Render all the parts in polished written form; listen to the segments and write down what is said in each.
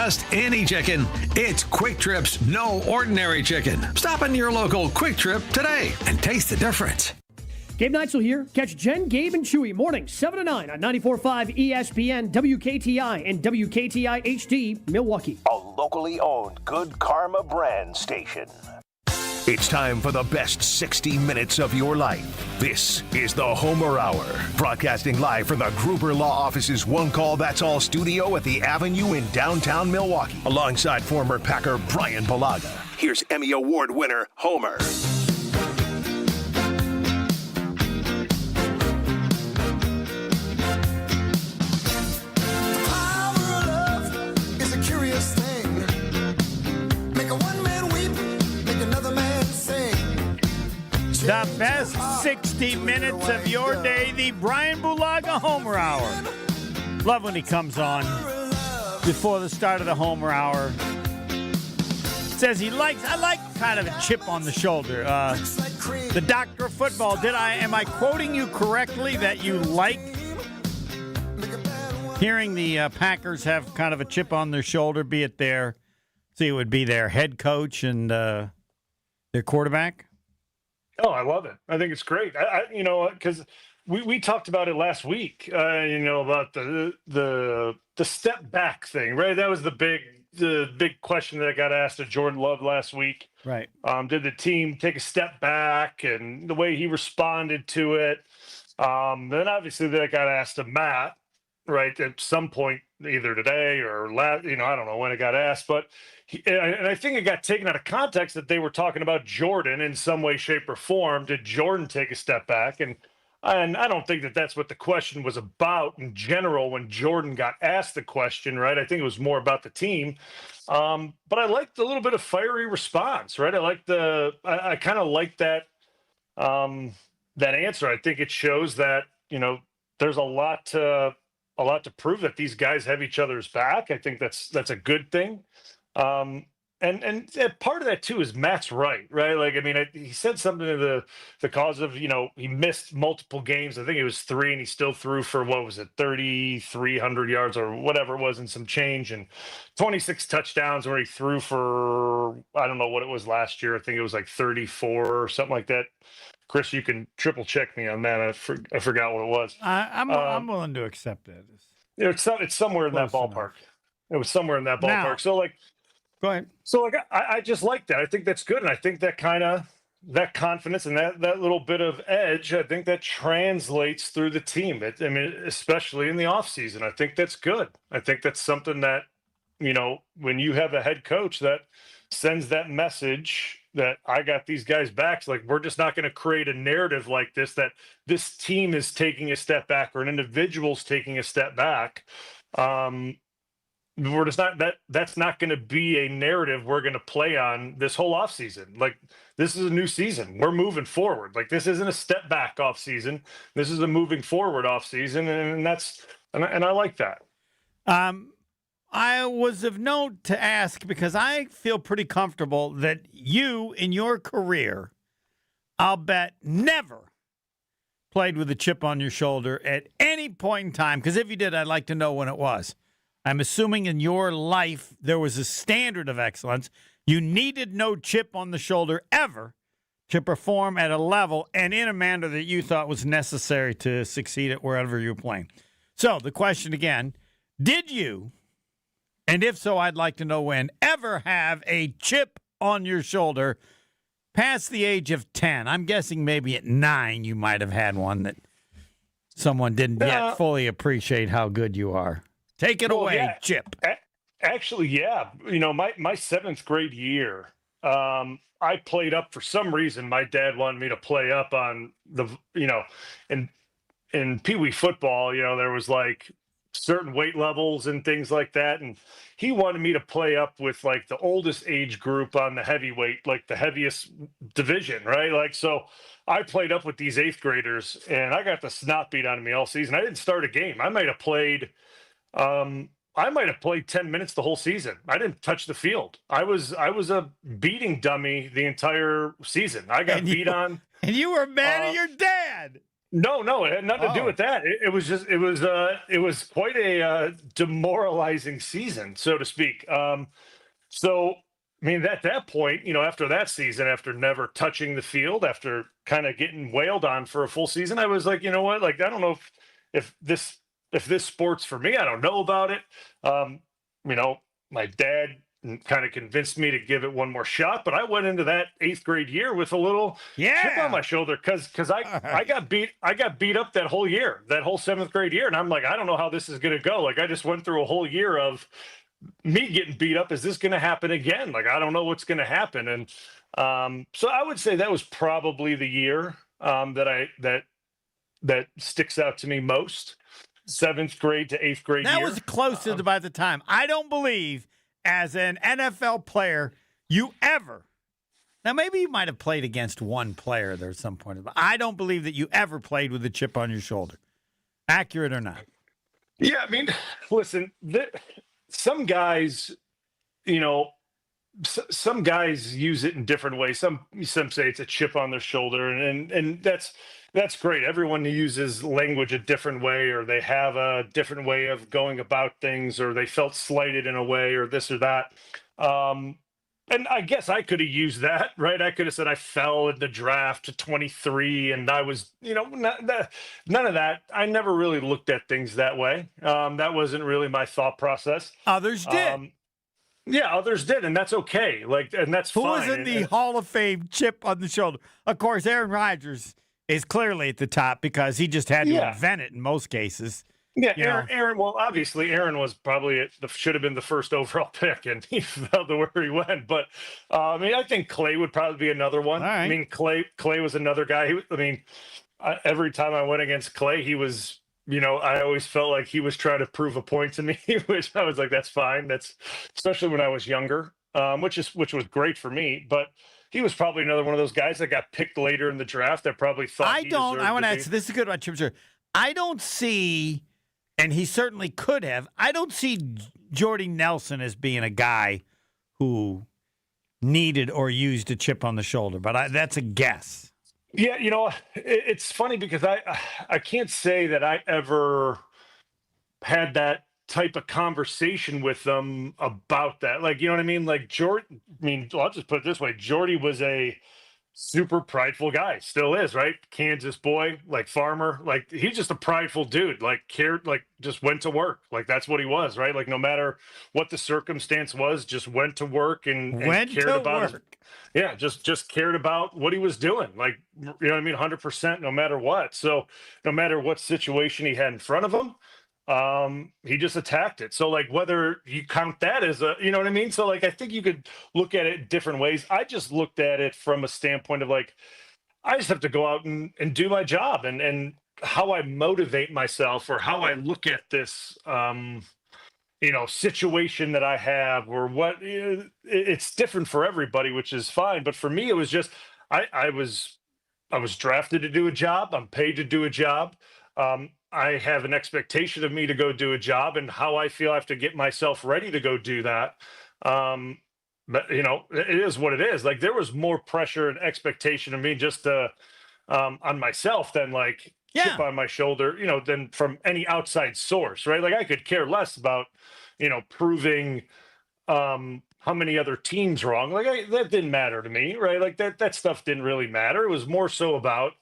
just any chicken. It's Quick Trip's No Ordinary Chicken. Stop in your local Quick Trip today and taste the difference. Gabe Neitzel here. Catch Jen, Gabe, and Chewy mornings 7 to 9 on 94.5 ESPN, WKTI, and WKTI HD, Milwaukee. A locally owned Good Karma brand station. It's time for the best 60 minutes of your life. This is the Homer Hour, broadcasting live from the Gruber Law Office's One Call That's All studio at the Avenue in downtown Milwaukee, alongside former Packer Bryan Bulaga. Here's Emmy Award winner Homer. The best 60 minutes of your day, the Bryan Bulaga Homer Hour. Love when he comes on before the start of the Homer Hour. Says I like kind of a chip on the shoulder. The doctor of football, am I quoting you correctly that you like hearing the Packers have kind of a chip on their shoulder, be it it would be their head coach and their quarterback? Oh, I love it. I think it's great. Because we talked about it last week. About the step back thing, right? That was the big question that I got asked of Jordan Love last week. Right. Did the team take a step back, and the way he responded to it? Then obviously that got asked to Matt, right, at some point either today or last. I don't know when it got asked, but. And I think it got taken out of context that they were talking about Jordan in some way, shape, or form. Did Jordan take a step back? And I don't think that that's what the question was about in general when Jordan got asked the question, right? I think it was more about the team. But I liked a little bit of fiery response, right? I kind of like that answer. I think it shows that, there's a lot to prove that these guys have each other's back. I think that's a good thing. And part of that too is Matt's right? He said something to the cause of, he missed multiple games. I think it was 3, and he still threw for 3,300 yards or whatever it was, and some change, and 26 touchdowns where he threw for, I don't know what it was last year. I think it was like 34 or something like that. Chris, you can triple check me on that. I forgot what it was. I'm willing to accept it. It's somewhere in that ballpark. Enough. It was somewhere in that ballpark. Now, so go ahead. So I just like that. I think that's good. And I think that that confidence and that little bit of edge, I think that translates through the team. Especially in the offseason. I think that's good. I think that's something that, when you have a head coach that sends that message that I got these guys back, it's like, we're just not going to create a narrative like this, that this team is taking a step back or an individual's taking a step back. We're just not that's not going to be a narrative we're going to play on this whole offseason. Like, this is a new season. We're moving forward. Like, this isn't a step back off season. This is a moving forward off season. And I like that. I was of note to ask because I feel pretty comfortable that you in your career, I'll bet, never played with a chip on your shoulder at any point in time. Because if you did, I'd like to know when it was. I'm assuming in your life there was a standard of excellence. You needed no chip on the shoulder ever to perform at a level and in a manner that you thought was necessary to succeed at wherever you were playing. So the question again, did you, and if so, I'd like to know when, ever have a chip on your shoulder past the age of 10? I'm guessing maybe at 9 you might have had one that someone didn't yet fully appreciate how good you are. Take it away, Chip. Actually, yeah. My 7th grade year, I played up for some reason. My dad wanted me to play up on in Pee Wee football, there was like certain weight levels and things like that. And he wanted me to play up with like the oldest age group on the heavyweight, like the heaviest division, right? So I played up with these 8th graders, and I got the snot beat out of me all season. I didn't start a game. I might have played 10 minutes the whole season. I didn't touch the field. I was a beating dummy the entire season. I got beat on. And you were mad at your dad. No, it had nothing to do Oh. with that. It was quite a demoralizing season, so to speak. So, I mean, at that point, after that season, after never touching the field, after kind of getting wailed on for a full season, I was like, you know what? Like, I don't know if this sport's for me. I don't know about it. Um, my dad kind of convinced me to give it one more shot, but I went into that 8th grade year with a little chip on my shoulder because I got beat up that whole year, that whole 7th grade year, and I'm like, I don't know how this is going to go. Like, I just went through a whole year of me getting beat up. Is this going to happen again? Like, I don't know what's going to happen. And so I would say that was probably the year that sticks out to me most. 7th grade to 8th grade That year. was close to by the time. I don't believe as an NFL player you ever. Now, maybe you might have played against one player there at some point, but I don't believe that you ever played with a chip on your shoulder. Accurate or not? Yeah, I mean, listen, some guys, some guys use it in different ways. Some say it's a chip on their shoulder, and that's great. Everyone uses language a different way, or they have a different way of going about things, or they felt slighted in a way, or this or that. And I guess I could have used that, right? I could have said I fell in the draft to 23, and I was, none of that. I never really looked at things that way. That wasn't really my thought process. Others did. Yeah, others did, and that's okay. And that's Who fine. was in the Hall of Fame chip on the shoulder? Of course, Aaron Rodgers is clearly at the top because he just had to invent it in most cases. Yeah, Aaron. Well, obviously, Aaron was probably should have been the first overall pick, and he fell to where he went. But I think Clay would probably be another one. All right. I mean, Clay was another guy. Every time I went against Clay, he was. I always felt like he was trying to prove a point to me, which I was like, that's fine. That's especially when I was younger, which was great for me. But he was probably another one of those guys that got picked later in the draft that probably thought. I want to ask. This is a good one, Chip. I don't see. And he certainly could have. I don't see Jordy Nelson as being a guy who needed or used a chip on the shoulder, but that's a guess. Yeah, it's funny because I can't say that I ever had that type of conversation with them about that. Like, you know what I mean? Like I'll just put it this way. Jordy was a super prideful guy, still is, right? Kansas boy, like farmer, like he's just a prideful dude, like cared, like just went to work, like that's what he was, right? Like no matter what the circumstance was, just went to work and cared about it. Just cared about what he was doing, like, you know what I mean, 100%, no matter what. So no matter what situation he had in front of him, he just attacked it. So like whether you count that as you know what I mean? So like I think you could look at it different ways. I just looked at it from a standpoint of like, I just have to go out and do my job, and how I motivate myself or how I look at this situation that I have, or what it's different for everybody, which is fine. But for me, it was just I was drafted to do a job. I'm paid to do a job. I have an expectation of me to go do a job, and how I feel I have to get myself ready to go do that. But it is what it is. Like there was more pressure and expectation of me just on myself than like chip on my shoulder, than from any outside source, right? Like I could care less about, proving how many other teams wrong. Like that didn't matter to me, right? Like that stuff didn't really matter. It was more so about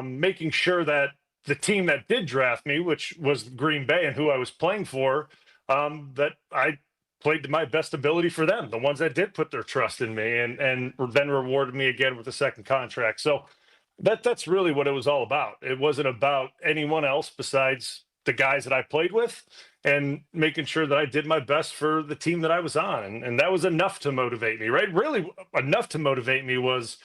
making sure that the team that did draft me, which was Green Bay and who I was playing for, that I played to my best ability for them, the ones that did put their trust in me and then rewarded me again with a second contract. So that's really what it was all about. It wasn't about anyone else besides the guys that I played with and making sure that I did my best for the team that I was on. And that was enough to motivate me, right? Really enough to motivate me was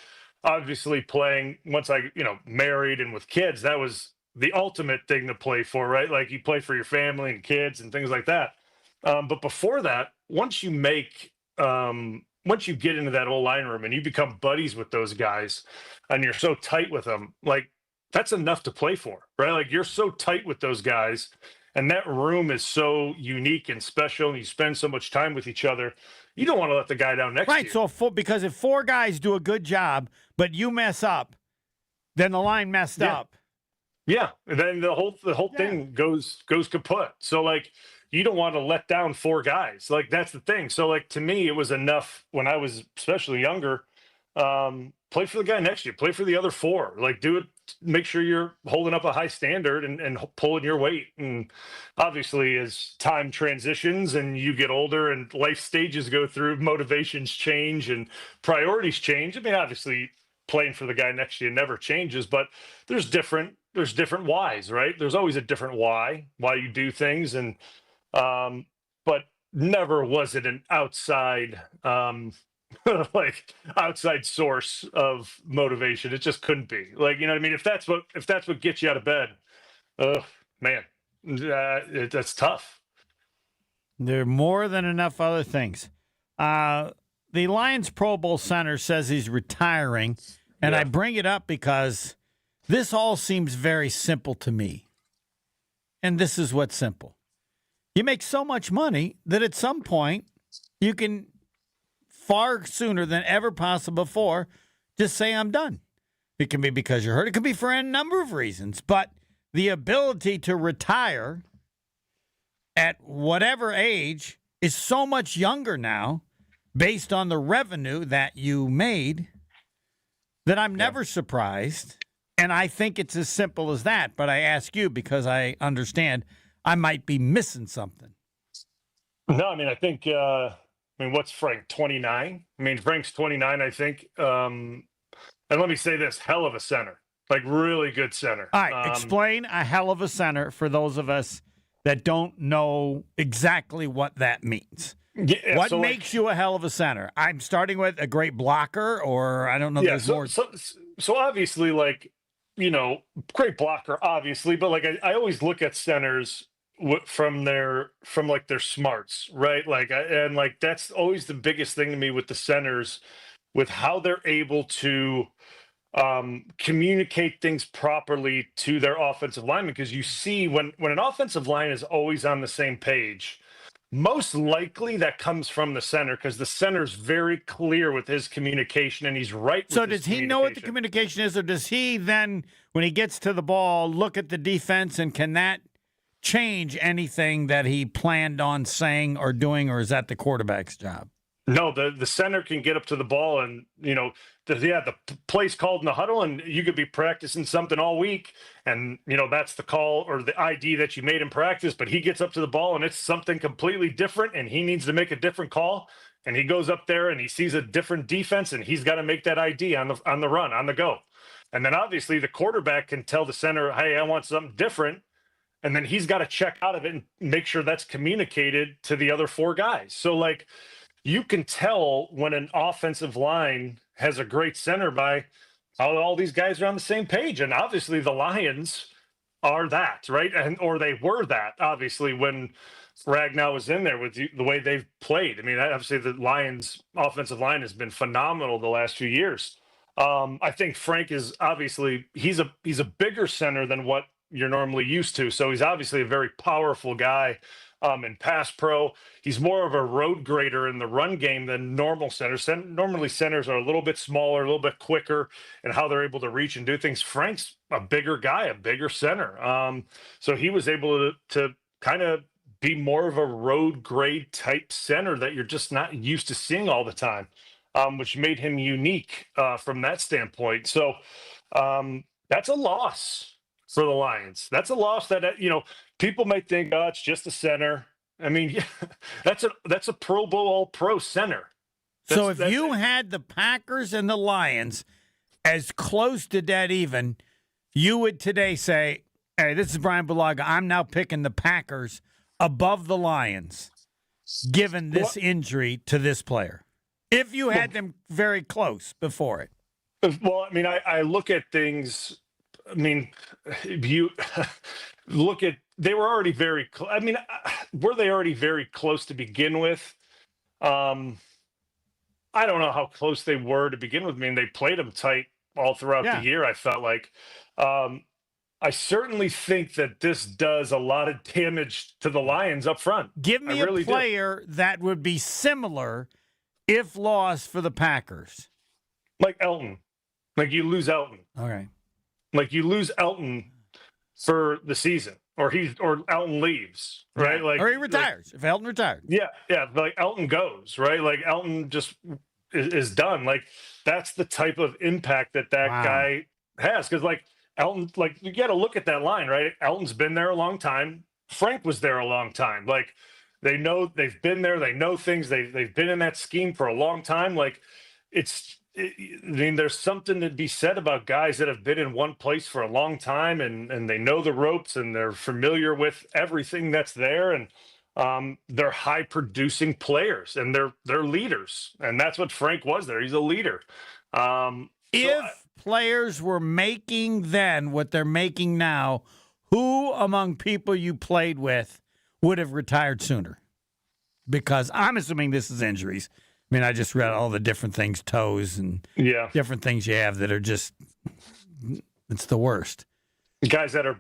obviously playing once I, married and with kids. That was the ultimate thing to play for, right? Like you play for your family and kids and things like that. But before that, once you get into that old line room and you become buddies with those guys and you're so tight with them, like that's enough to play for, right? Like you're so tight with those guys and that room is so unique and special and you spend so much time with each other. You don't want to let the guy down next to you. Right. So because if four guys do a good job, but you mess up, then the line messed up. Yeah, and then the whole thing goes kaput. So like you don't want to let down four guys. Like that's the thing. So like to me, it was enough when I was especially younger. Play for the guy next to you. Play for the other four. Like do it. Make sure you're holding up a high standard and pulling your weight. And obviously, as time transitions and you get older and life stages go through, motivations change and priorities change. I mean, obviously, playing for the guy next to you never changes, but there's different whys, right? There's always a different why you do things, and but never was it an outside like outside source of motivation. It just couldn't be. Like, you know what I mean? If that's what gets you out of bed, oh man, that's tough. There are more than enough other things. The Lions Pro Bowl center says he's retiring, and I bring it up because this all seems very simple to me. And this is what's simple. You make so much money that at some point you can, far sooner than ever possible before, just say, I'm done. It can be because you're hurt. It could be for a number of reasons. But the ability to retire at whatever age is so much younger now based on the revenue that you made that I'm never surprised. And I think it's as simple as that. But I ask you because I understand I might be missing something. No, I mean, I think, what's Frank, 29? I mean, Frank's 29, I think. And let me say this, hell of a center. Like, really good center. All right, explain a hell of a center for those of us that don't know exactly what that means. Yeah, what makes you a hell of a center? I'm starting with a great blocker, or I don't know. Yeah, so obviously, like, you know, great blocker, obviously, but like I always look at centers from their smarts, right? Like, and like that's always the biggest thing to me with the centers, with how they're able to communicate things properly to their offensive linemen. Because you see when an offensive line is always on the same page, most likely that comes from the center, because the center's very clear with his communication and he's right. So does he know what the communication is, or does he then, when he gets to the ball, look at the defense, and can that change anything that he planned on saying or doing, or is that the quarterback's job? No, the center can get up to the ball, and you know, the play's called in the huddle, and you could be practicing something all week, and you know that's the call or the ID that you made in practice. But he gets up to the ball, and it's something completely different, and he needs to make a different call. And he goes up there, and he sees a different defense, and he's got to make that ID on the run, on the go. And then obviously the quarterback can tell the center, "Hey, I want something different." And then he's got to check out of it and make sure that's communicated to the other four guys. So like, you can tell when an offensive line has a great center by how all these guys are on the same page. And obviously the Lions are that, right? Or they were that, obviously, when Ragnow was in there with the way they've played. I mean, obviously the Lions offensive line has been phenomenal the last few years. I think Frank is obviously, he's a bigger center than what you're normally used to. So he's obviously a very powerful guy. In pass pro, he's more of a road grader in the run game than normal centers. Normally centers are a little bit smaller, a little bit quicker, and how they're able to reach and do things. Frank's a bigger guy, a bigger center. So he was able to kind of be more of a road grade type center that you're just not used to seeing all the time, which made him unique from that standpoint. So that's a loss for the Lions. That's a loss that, you know, people might think, oh, it's just a center. I mean, yeah, that's a Pro Bowl All-Pro center. So if you had the Packers and the Lions as close to dead even, you would today say, hey, this is Bryan Bulaga. I'm now picking the Packers above the Lions, given this injury to this player. If you had them very close before it. Well, I mean, I look at things. I mean, you look at, they were already very close. I mean, were they already very close to begin with? I don't know how close they were to begin with. I mean, they played them tight all throughout the year, I felt like. I certainly think that this does a lot of damage to the Lions up front. Give me a player that would be similar if lost for the Packers. Like Elton. Like you lose Elton. Okay. Like you lose Elton, for the season, or Elton leaves, right? Yeah. Or he retires. If Elton retired. Yeah. Like Elton goes, right? Like Elton just is done. Like that's the type of impact that guy has. Because like Elton, like you got to look at that line, right? Elton's been there a long time. Frank was there a long time. Like they've been there. They know things. They've been in that scheme for a long time. Like I mean, there's something to be said about guys that have been in one place for a long time and they know the ropes and they're familiar with everything that's there. And they're high producing players and they're leaders. And that's what Frank was there. He's a leader. If players were making then what they're making now, who among people you played with would have retired sooner? Because I'm assuming this is injuries. I mean, I just read all the different things, toes and different things you have that are just, it's the worst. Guys that were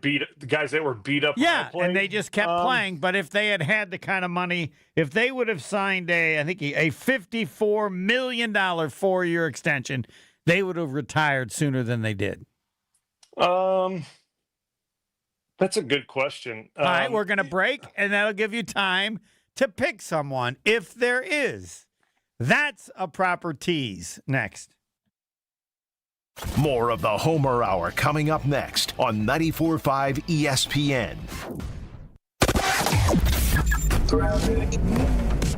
beat up. Yeah, and they just kept playing. But if they had the kind of money, if they would have signed a $54 million 4-year extension, they would have retired sooner than they did. That's a good question. All right, we're going to break, and that'll give you time to pick someone, if there is. That's a proper tease. Next. More of the Homer Hour coming up next on 94.5 ESPN.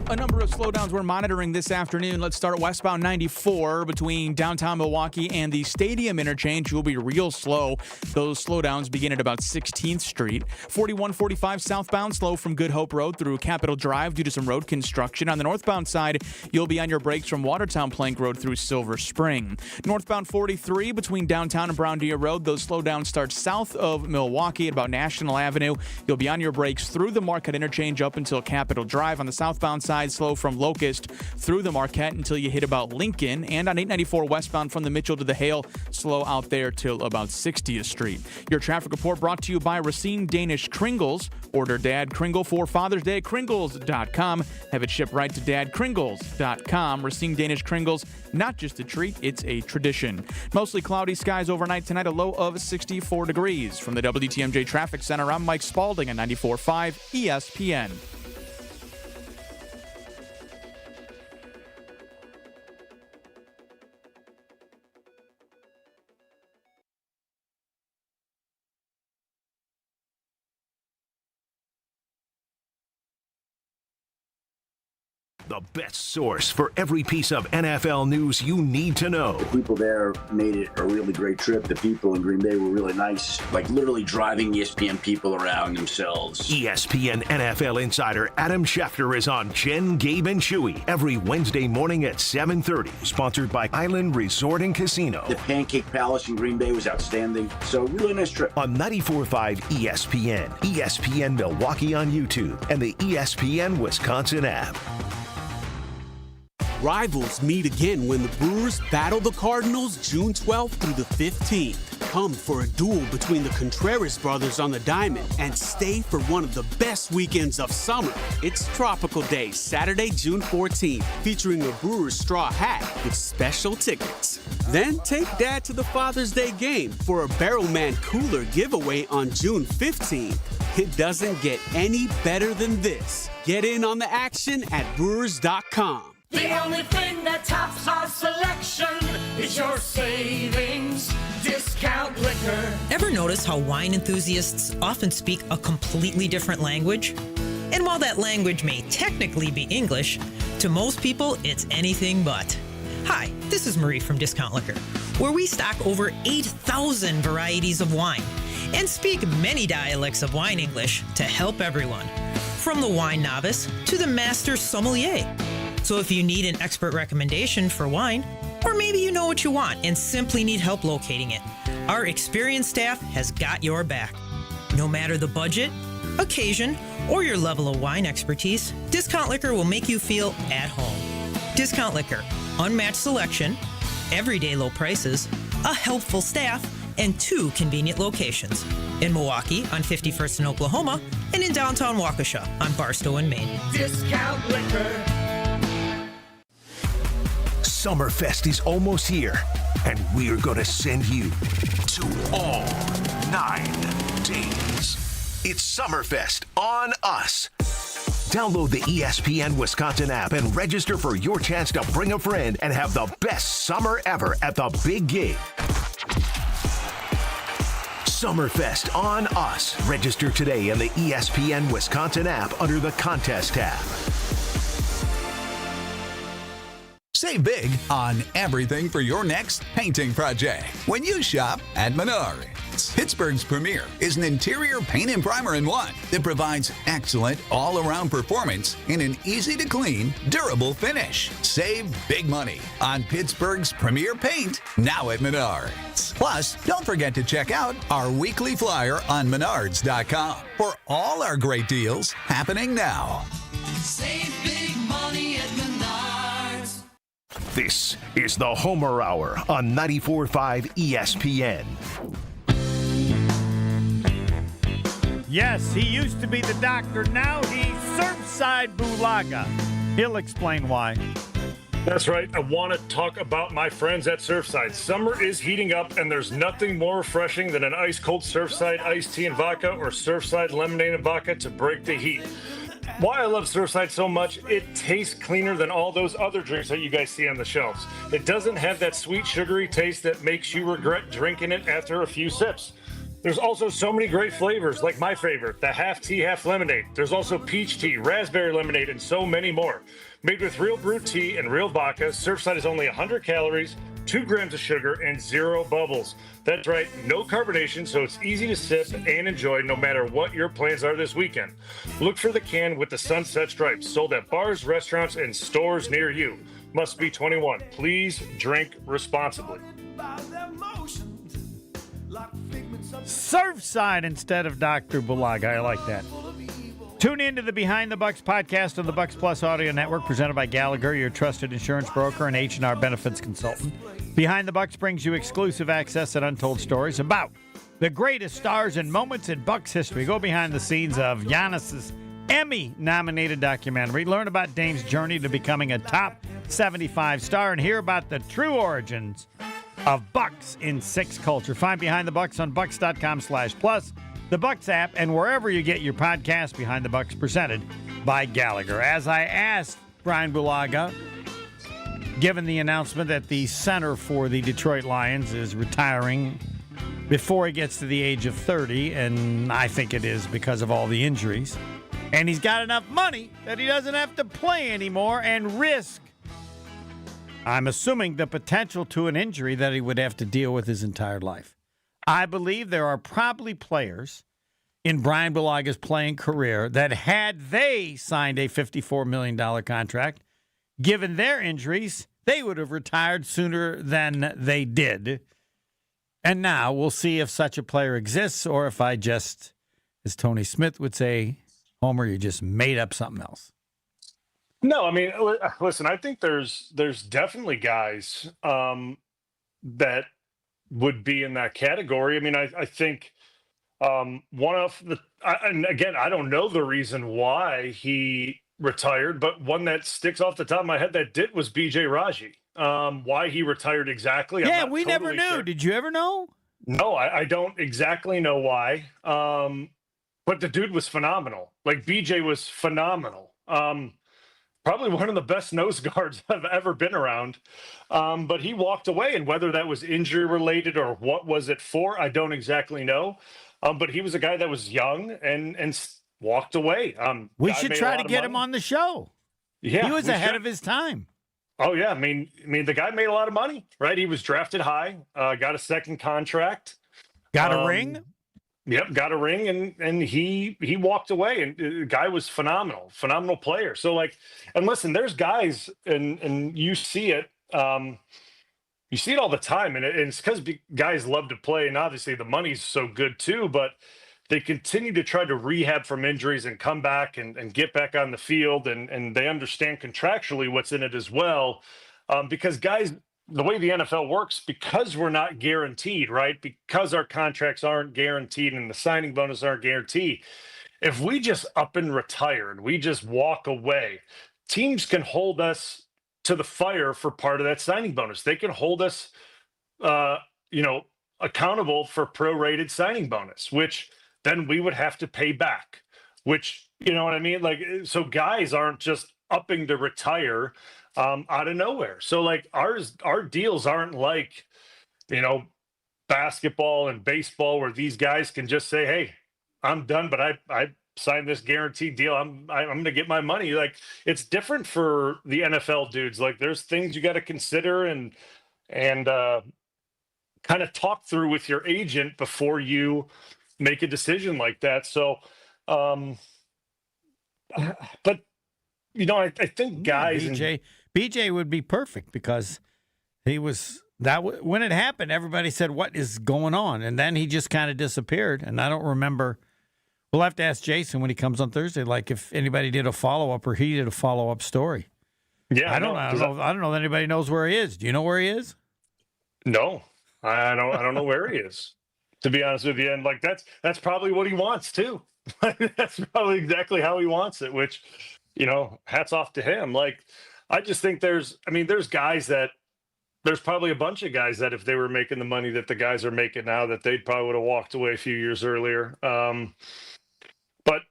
A number of slowdowns we're monitoring this afternoon. Let's start westbound 94 between downtown Milwaukee and the Stadium interchange. Will be real slow. Those slowdowns begin at about 16th Street. 4145 southbound slow from Good Hope Road through Capitol Drive due to some road construction. On the northbound side, you'll be on your brakes from Watertown Plank Road through Silver Spring. Northbound 43 between downtown and Brown Deer Road. Those slowdowns start south of Milwaukee at about National Avenue. You'll be on your brakes through the Marquette interchange up until Capitol Drive. On the southbound side, slow from Locust through the Marquette until you hit about Lincoln, and on 894 westbound from the Mitchell to the Hale, slow out there till about 60th Street. Your traffic report brought to you by Racine Danish Kringles. Order Dad Kringle for Father's Day at Kringles.com. Have it shipped right to DadKringles.com. Racine Danish Kringles, not just a treat, it's a tradition. Mostly cloudy skies overnight tonight, a low of 64 degrees. From the WTMJ Traffic Center, I'm Mike Spalding on 94.5 ESPN. The best source for every piece of NFL news you need to know. People there made it a really great trip. The people in Green Bay were really nice, like literally driving ESPN people around themselves. ESPN NFL insider Adam Schefter is on Jen, Gabe, and Chewy every Wednesday morning at 7:30. Sponsored by Island Resort and Casino. The Pancake Palace in Green Bay was outstanding. So really nice trip. On 94.5 ESPN, ESPN Milwaukee on YouTube, and the ESPN Wisconsin app. Rivals meet again when the Brewers battle the Cardinals June 12th through the 15th. Come for a duel between the Contreras brothers on the diamond and stay for one of the best weekends of summer. It's Tropical Day, Saturday, June 14th, featuring a Brewers straw hat with special tickets. Then take Dad to the Father's Day game for a Barrelman cooler giveaway on June 15th. It doesn't get any better than this. Get in on the action at Brewers.com. The only thing that tops our selection is your savings discount liquor. Ever notice how wine enthusiasts often speak a completely different language? And while that language may technically be English, to most people it's anything but. Hi, this is Marie from Discount Liquor, where we stock over 8,000 varieties of wine and speak many dialects of wine English to help everyone, from the wine novice to the master sommelier. So if you need an expert recommendation for wine, or maybe you know what you want and simply need help locating it, our experienced staff has got your back. No matter the budget, occasion, or your level of wine expertise, Discount Liquor will make you feel at home. Discount Liquor, unmatched selection, everyday low prices, a helpful staff, and 2 convenient locations. In Milwaukee on 51st and Oklahoma, and in downtown Waukesha on Barstow and Maine. Discount Liquor. Summerfest is almost here, and we're going to send you to all 9 teams. It's Summerfest on us. Download the ESPN Wisconsin app and register for your chance to bring a friend and have the best summer ever at the big gig. Summerfest on us. Register today in the ESPN Wisconsin app under the contest tab. Save big on everything for your next painting project when you shop at Menards. Pittsburgh's premier is an interior paint and primer in one that provides excellent all-around performance in an easy-to-clean, durable finish. Save big money on Pittsburgh's premier paint now at Menards. Plus, don't forget to check out our weekly flyer on Menards.com for all our great deals happening now. Save big money at Menards. This is the Homer Hour on 94.5 ESPN. Yes, he used to be the doctor. Now he's Surfside Bulaga. He'll explain why. That's right. I want to talk about my friends at Surfside. Summer is heating up, and there's nothing more refreshing than an ice-cold Surfside iced tea and vodka or Surfside lemonade and vodka to break the heat. Why I love Surfside so much, it tastes cleaner than all those other drinks that you guys see on the shelves. It doesn't have that sweet, sugary taste that makes you regret drinking it after a few sips. There's also so many great flavors, like my favorite, the half tea, half lemonade. There's also peach tea, raspberry lemonade, and so many more. Made with real brewed tea and real vodka, Surfside is only 100 calories, 2 grams of sugar, and 0 bubbles. That's right, no carbonation, so it's easy to sip and enjoy no matter what your plans are this weekend. Look for the can with the sunset stripes, sold at bars, restaurants, and stores near you. Must be 21. Please drink responsibly. Surfside instead of Dr. Bulaga. I like that. Tune in to the Behind the Bucks podcast on the Bucks Plus Audio Network, presented by Gallagher, your trusted insurance broker and H&R benefits consultant. Behind the Bucks brings you exclusive access and untold stories about the greatest stars and moments in Bucks history. Go behind the scenes of Giannis's Emmy-nominated documentary. Learn about Dame's journey to becoming a top 75 star and hear about the true origins of Bucks in Six culture. Find Behind the Bucks on bucks.com/plus, the Bucks app, and wherever you get your podcast. Behind the Bucks presented by Gallagher. As I asked Bryan Bulaga, given the announcement that the center for the Detroit Lions is retiring before he gets to the age of 30, and I think it is because of all the injuries, and he's got enough money that he doesn't have to play anymore and risk, I'm assuming, the potential to an injury that he would have to deal with his entire life. I believe there are probably players in Bryan Bulaga's playing career that had they signed a $54 million contract, given their injuries, they would have retired sooner than they did. And now we'll see if such a player exists or if I just, as Tony Smith would say, Homer, you just made up something else. No, I mean, listen, I think there's definitely guys that would be in that category. I mean, I think one of the, and again, I don't know the reason why he retired, but one that sticks off the top of my head that did was B.J. Raji. Why he retired exactly, yeah, we never knew. Sure. Did you ever know? No, I don't exactly know why. But the dude was phenomenal. Like, B.J. was phenomenal. Probably one of the best nose guards I've ever been around. But he walked away, and whether that was injury related or what was it for, I don't exactly know. But he was a guy that was young and walked away. We should try to get him on the show. Yeah, he was ahead of his time. Oh yeah, I mean, the guy made a lot of money, right? He was drafted high, got a second contract, got a ring. Yep, got a ring, and he walked away, and the guy was phenomenal player. So, like, and listen, there's guys, and you see it all the time, and it's because guys love to play, and obviously the money's so good too, but they continue to try to rehab from injuries and come back and get back on the field, and they understand contractually what's in it as well, because guys, the way the NFL works, because we're not guaranteed, right? Because our contracts aren't guaranteed and the signing bonus aren't guaranteed. If we just up and retire and we just walk away, teams can hold us to the fire for part of that signing bonus. They can hold us, accountable for prorated signing bonus, which then we would have to pay back, which, you know what I mean? Like, so guys aren't just upping to retire out of nowhere. So like our deals aren't like, you know, basketball and baseball where these guys can just say, hey, I'm done, but I signed this guaranteed deal. I'm going to get my money. Like, it's different for the NFL dudes. Like, there's things you got to consider and kind of talk through with your agent before you make a decision like that. So, but you know, I think guys, BJ would be perfect because he was when it happened, everybody said, what is going on? And then he just kind of disappeared. And I don't remember. We'll have to ask Jason when he comes on Thursday, like if anybody did a follow-up or he did a follow-up story. Yeah, I don't know that anybody knows where he is. Do you know where he is? No, I don't know where he is, to be honest with you. And like, that's probably what he wants too. That's probably exactly how he wants it, which, you know, hats off to him. Like, I just think there's guys that, there's probably a bunch of guys that if they were making the money that the guys are making now, that they probably would have walked away a few years earlier. But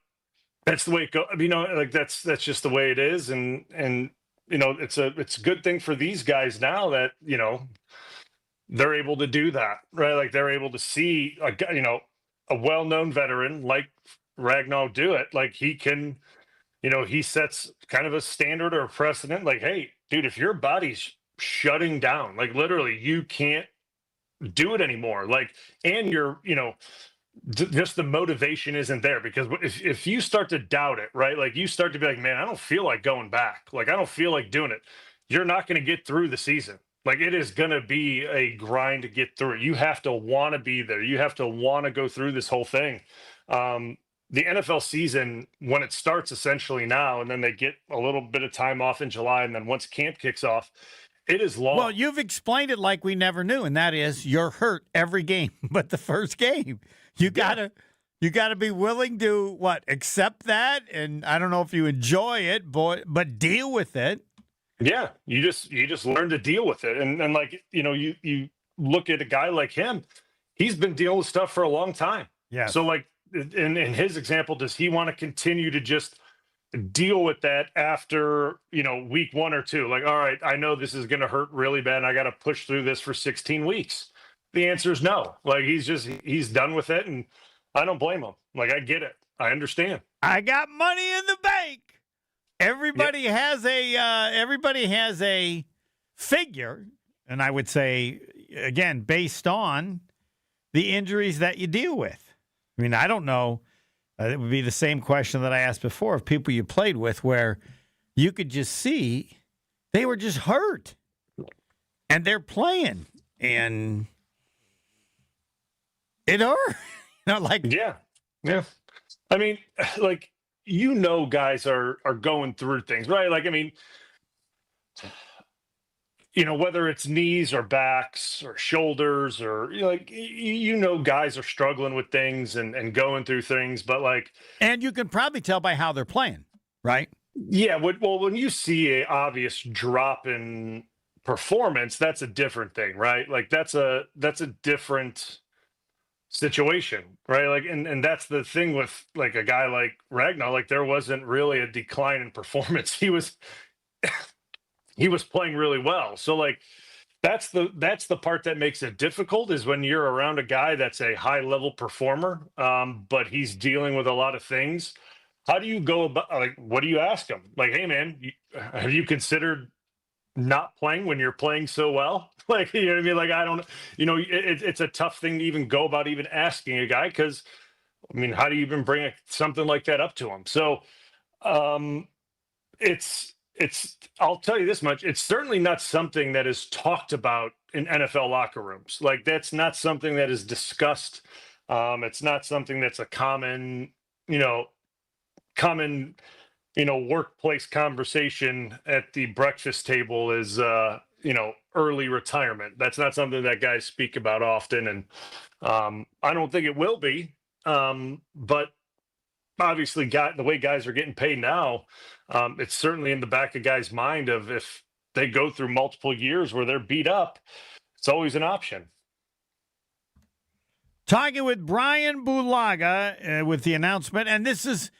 that's the way it goes. You know, like that's just the way it is. And, you know, it's a good thing for these guys now that, you know, they're able to do that, right? Like they're able to see you know, a well-known veteran like Ragnow do it. Like he can, you know, he sets kind of a standard or a precedent. Like, hey, dude, if your body's shutting down, like literally you can't do it anymore. Like, and you're, you know, just the motivation isn't there, because if you start to doubt it, right? Like you start to be like, man, I don't feel like going back. Like, I don't feel like doing it. You're not going to get through the season. Like, it is going to be a grind to get through it. You have to want to be there. You have to want to go through this whole thing. The NFL season, when it starts essentially now, and then they get a little bit of time off in July, and then once camp kicks off, it is long. Well, you've explained it like we never knew, and that is you're hurt every game but the first game. You gotta be willing to accept that, and I don't know if you enjoy it, but deal with it. Yeah, you just learn to deal with it, and like, you know, you look at a guy like him, he's been dealing with stuff for a long time. Yeah. So like in his example, does he want to continue to just deal with that after, you know, week 1 or 2? Like, all right, I know this is going to hurt really bad, and I got to push through this for 16 weeks. The answer is no. Like, he's done with it, and I don't blame him. Like, I get it. I understand. I got money in the bank. Everybody has a figure, and I would say, again, based on the injuries that you deal with. I mean, I don't know. It would be the same question that I asked before of people you played with, where you could just see they were just hurt, and they're playing, and it hurt. You know, like, yeah. I mean, like, you know, guys are going through things, right? Like, I mean, you know, whether it's knees or backs or shoulders, or, you know, like, you know, guys are struggling with things and going through things, but like, and you can probably tell by how they're playing, right? Yeah. Well, when you see a obvious drop in performance, that's a different thing, right? Like that's a different situation, right? Like, and that's the thing with like a guy like Ragnow. Like, there wasn't really a decline in performance. He was playing really well. So like, that's the part that makes it difficult, is when you're around a guy that's a high level performer, but he's dealing with a lot of things. How do you go about, like, what do you ask him? Like, hey man, have you considered not playing when you're playing so well? Like, you know what I mean? Like, I don't, you know, it's a tough thing to even go about even asking a guy, because, I mean, how do you even bring something like that up to him? So I'll tell you this much, it's certainly not something that is talked about in NFL locker rooms. Like, that's not something that is discussed. It's not something that's a common workplace conversation at the breakfast table is, early retirement. That's not something that guys speak about often. And I don't think it will be. But obviously, the way guys are getting paid now, it's certainly in the back of guys' mind of, if they go through multiple years where they're beat up, it's always an option. Talking with Bryan Bulaga with the announcement, and this is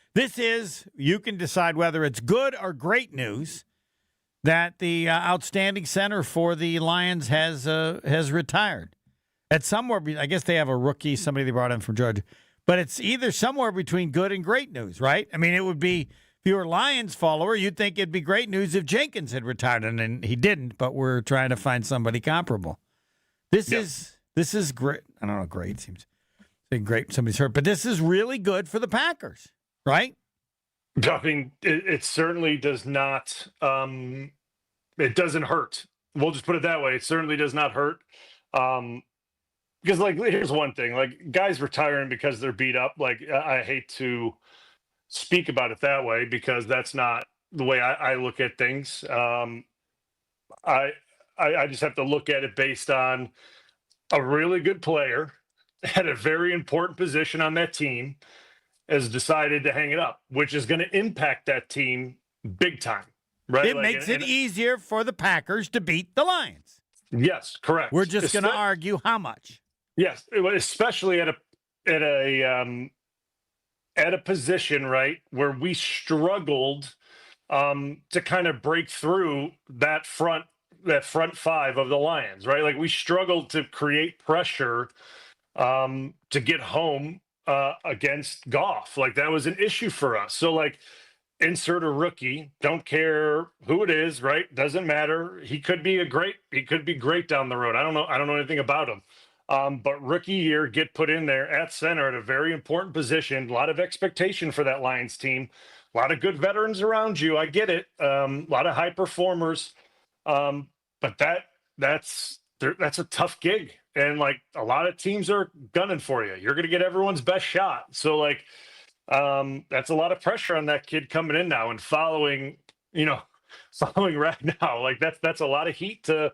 you can decide whether it's good or great news that the outstanding center for the Lions has retired. At somewhere, I guess they have a rookie, somebody they brought in from Georgia, but it's either somewhere between good and great news, right? I mean, it would be, if you were a Lions follower, you'd think it'd be great news if Jenkins had retired, and he didn't. But we're trying to find somebody comparable. This is great. I don't know. Great seems great. Somebody's hurt, but this is really good for the Packers, right? I mean, it certainly does not. It doesn't hurt. We'll just put it that way. It certainly does not hurt. Because, like, here's one thing: like, guys retiring because they're beat up. Like, I hate to speak about it that way because that's not the way I look at things. I just have to look at it based on a really good player at a very important position on that team has decided to hang it up, which is going to impact that team big time, right? It makes it easier for the Packers to beat the Lions. Yes, correct. We're just going to argue how much. Yes, especially at a position, right, where we struggled to kind of break through that front five of the Lions, right? Like, we struggled to create pressure to get home against Goff. Like, that was an issue for us. So, like, insert a rookie, don't care who it is, right? Doesn't matter. He could be great down the road. I don't know anything about him. But rookie year, get put in there at center at a very important position. A lot of expectation for that Lions team. A lot of good veterans around you. I get it. A lot of high performers. But that's a tough gig. And, like, a lot of teams are gunning for you. You're going to get everyone's best shot. So, like, that's a lot of pressure on that kid coming in now and following right now. Like, that's a lot of heat to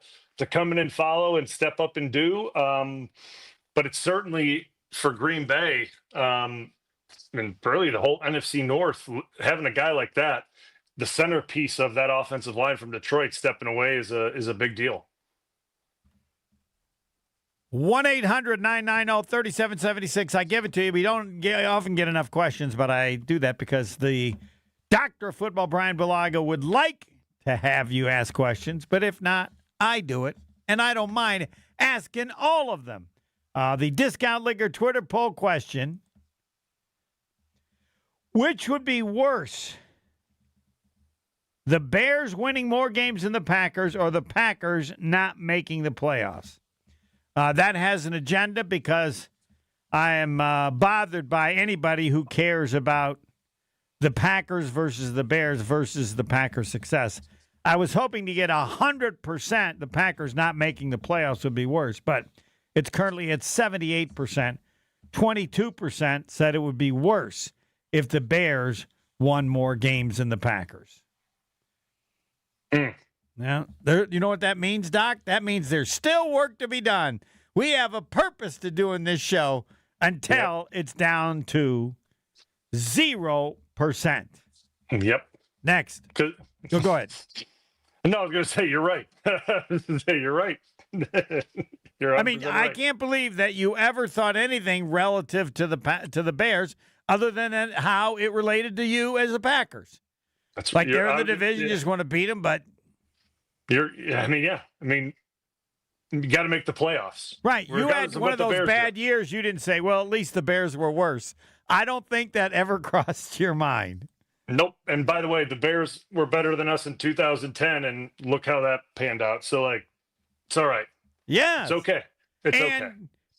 come in and follow and step up and do. But it's certainly for Green Bay, and really the whole NFC North, having a guy like that, the centerpiece of that offensive line from Detroit stepping away is a big deal. 1-800-990-3776. I give it to you. We don't often get enough questions, but I do that because the doctor of football, Bryan Bulaga, would like to have you ask questions. But if not, I do it, and I don't mind asking all of them. The Discount Liquor Twitter poll question: which would be worse, the Bears winning more games than the Packers or the Packers not making the playoffs? That has an agenda because I am bothered by anybody who cares about the Packers versus the Bears versus the Packers' success. I was hoping to get 100% the Packers not making the playoffs would be worse, but it's currently at 78%. 22% said it would be worse if the Bears won more games than the Packers. Now, you know what that means, Doc? That means there's still work to be done. We have a purpose to doing this show until it's down to 0%. Yep. Next. Go ahead. No, I was going to say you're right. You're right. You're I mean, I can't believe that you ever thought anything relative to the Bears other than how it related to you as the Packers. That's like they're in the division, you just want to beat them, but I mean, you got to make the playoffs. Right. You had one of those bad years. You didn't say, well, at least the Bears were worse. I don't think that ever crossed your mind. Nope. And by the way, the Bears were better than us in 2010, and look how that panned out. So, like, it's all right. Yeah. It's okay. It's okay.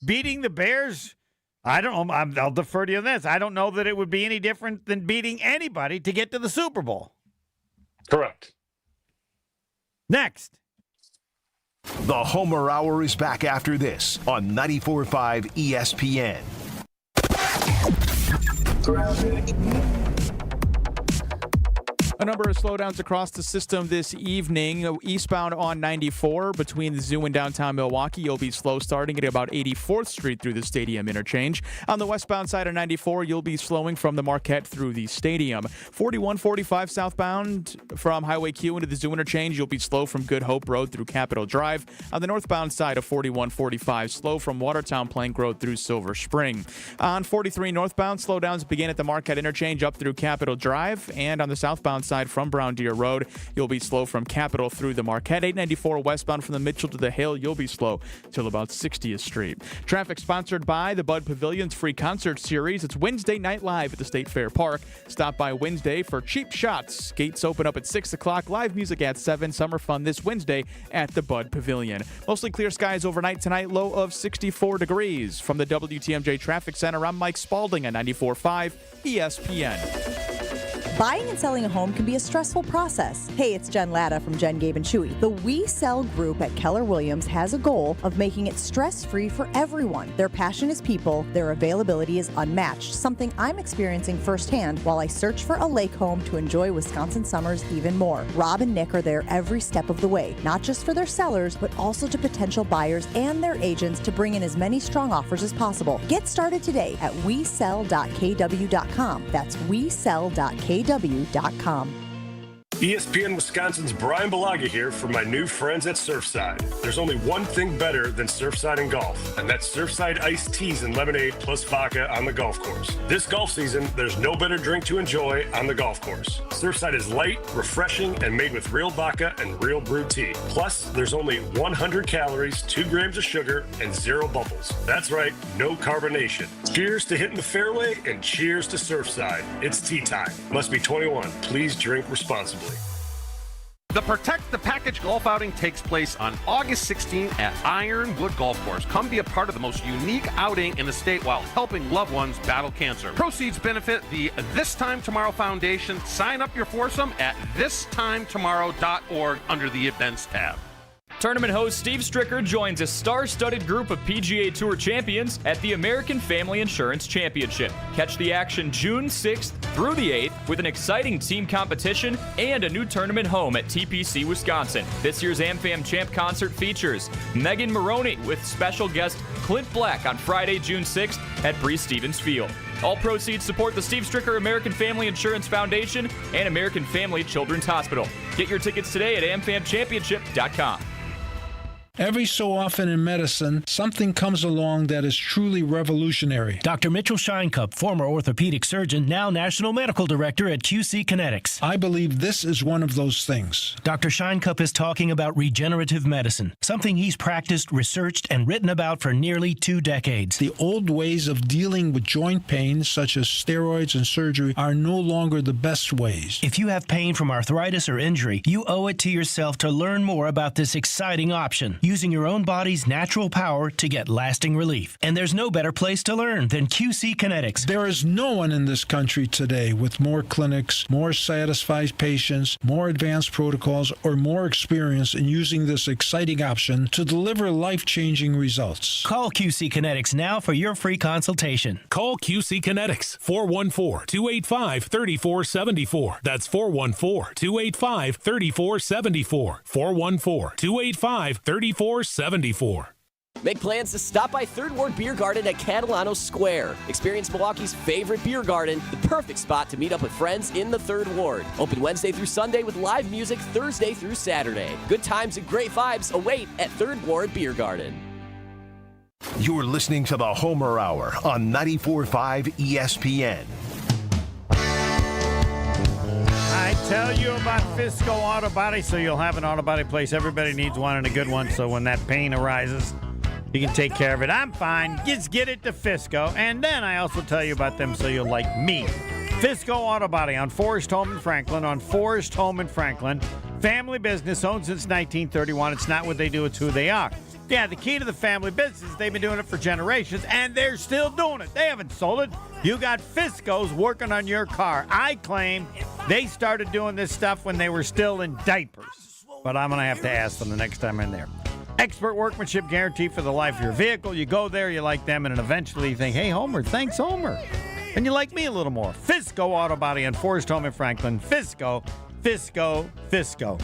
Beating the Bears, I don't know. I'll defer to you on this. I don't know that it would be any different than beating anybody to get to the Super Bowl. Correct. Next. The Homer Hour is back after this on 94.5 ESPN. A number of slowdowns across the system this evening. Eastbound on 94 between the zoo and downtown Milwaukee. You'll be slow starting at about 84th Street through the stadium interchange. On the westbound side of 94, you'll be slowing from the Marquette through the stadium. 4145 southbound from Highway Q into the zoo interchange. You'll be slow from Good Hope Road through Capitol Drive. On the northbound side of 4145, slow from Watertown Plank Road through Silver Spring. On 43 northbound, slowdowns begin at the Marquette interchange up through Capitol Drive. And on the southbound side from Brown Deer Road, you'll be slow from Capitol through the Marquette. 894 westbound from the Mitchell to the Hill, you'll be slow till about 60th Street. Traffic sponsored by the Bud Pavilion's free concert series. It's Wednesday Night Live at the State Fair Park. Stop by Wednesday for cheap shots. Gates open up at 6 o'clock. Live music at 7. Summer fun this Wednesday at the Bud Pavilion. Mostly clear skies overnight tonight. Low of 64 degrees. From the WTMJ Traffic Center, I'm Mike Spalding on 94.5 ESPN. Buying and selling a home can be a stressful process. Hey, it's Jen Latta from Jen, Gabe, and Chewy. The We Sell group at Keller Williams has a goal of making it stress-free for everyone. Their passion is people. Their availability is unmatched, something I'm experiencing firsthand while I search for a lake home to enjoy Wisconsin summers even more. Rob and Nick are there every step of the way, not just for their sellers, but also to potential buyers and their agents to bring in as many strong offers as possible. Get started today at wesell.kw.com. That's wesell.kw.com. ESPN Wisconsin's Bryan Bulaga here for my new friends at Surfside. There's only one thing better than Surfside and golf, and that's Surfside iced teas and lemonade plus vodka on the golf course. This golf season, there's no better drink to enjoy on the golf course. Surfside is light, refreshing, and made with real vodka and real brewed tea. Plus, there's only 100 calories, 2 grams of sugar, and 0 bubbles. That's right, no carbonation. Cheers to hitting the fairway and cheers to Surfside. It's tea time. Must be 21. Please drink responsibly. The Protect the Package golf outing takes place on August 16 at Ironwood Golf Course. Come be a part of the most unique outing in the state while helping loved ones battle cancer. Proceeds benefit the This Time Tomorrow Foundation. Sign up your foursome at thistimetomorrow.org under the Events tab. Tournament host Steve Stricker joins a star-studded group of PGA Tour champions at the American Family Insurance Championship. Catch the action June 6th through the 8th with an exciting team competition and a new tournament home at TPC Wisconsin. This year's AmFam Champ concert features Megan Maroney with special guest Clint Black on Friday, June 6th at Bree Stevens Field. All proceeds support the Steve Stricker American Family Insurance Foundation and American Family Children's Hospital. Get your tickets today at amfamchampionship.com. Every so often in medicine, something comes along that is truly revolutionary. Dr. Mitchell Scheinkup, former orthopedic surgeon, now National Medical Director at QC Kinetics. I believe this is one of those things. Dr. Scheinkup is talking about regenerative medicine, something he's practiced, researched, and written about for nearly 2 decades. The old ways of dealing with joint pain, such as steroids and surgery, are no longer the best ways. If you have pain from arthritis or injury, you owe it to yourself to learn more about this exciting option, using your own body's natural power to get lasting relief. And there's no better place to learn than QC Kinetics. There is no one in this country today with more clinics, more satisfied patients, more advanced protocols, or more experience in using this exciting option to deliver life-changing results. Call QC Kinetics now for your free consultation. Call QC Kinetics, 414-285-3474. That's 414-285-3474. 414-285-3474. Make plans to stop by Third Ward Beer Garden at Catalano Square. Experience Milwaukee's favorite beer garden, the perfect spot to meet up with friends in the Third Ward. Open Wednesday through Sunday with live music Thursday through Saturday. Good times and great vibes await at Third Ward Beer Garden. You're listening to the Homer Hour on 94.5 ESPN. I tell you about Fisco Auto Body, so you'll have an auto body place. Everybody needs one and a good one, so when that pain arises, you can take care of it. I'm fine. Just get it to Fisco. And then I also tell you about them so you'll like me. Fisco Auto Body on Forest Home in Franklin. Family business owned since 1931. It's not what they do, it's who they are. Yeah, the key to the family business, they've been doing it for generations, and they're still doing it. They haven't sold it. You got Fisco's working on your car. I claim they started doing this stuff when they were still in diapers. But I'm going to have to ask them the next time I'm there. Expert workmanship guarantee for the life of your vehicle. You go there, you like them, and then eventually you think, hey, Homer, thanks, Homer. And you like me a little more. Fisco Auto Body on Forest Home in Franklin. Fisco, Fisco.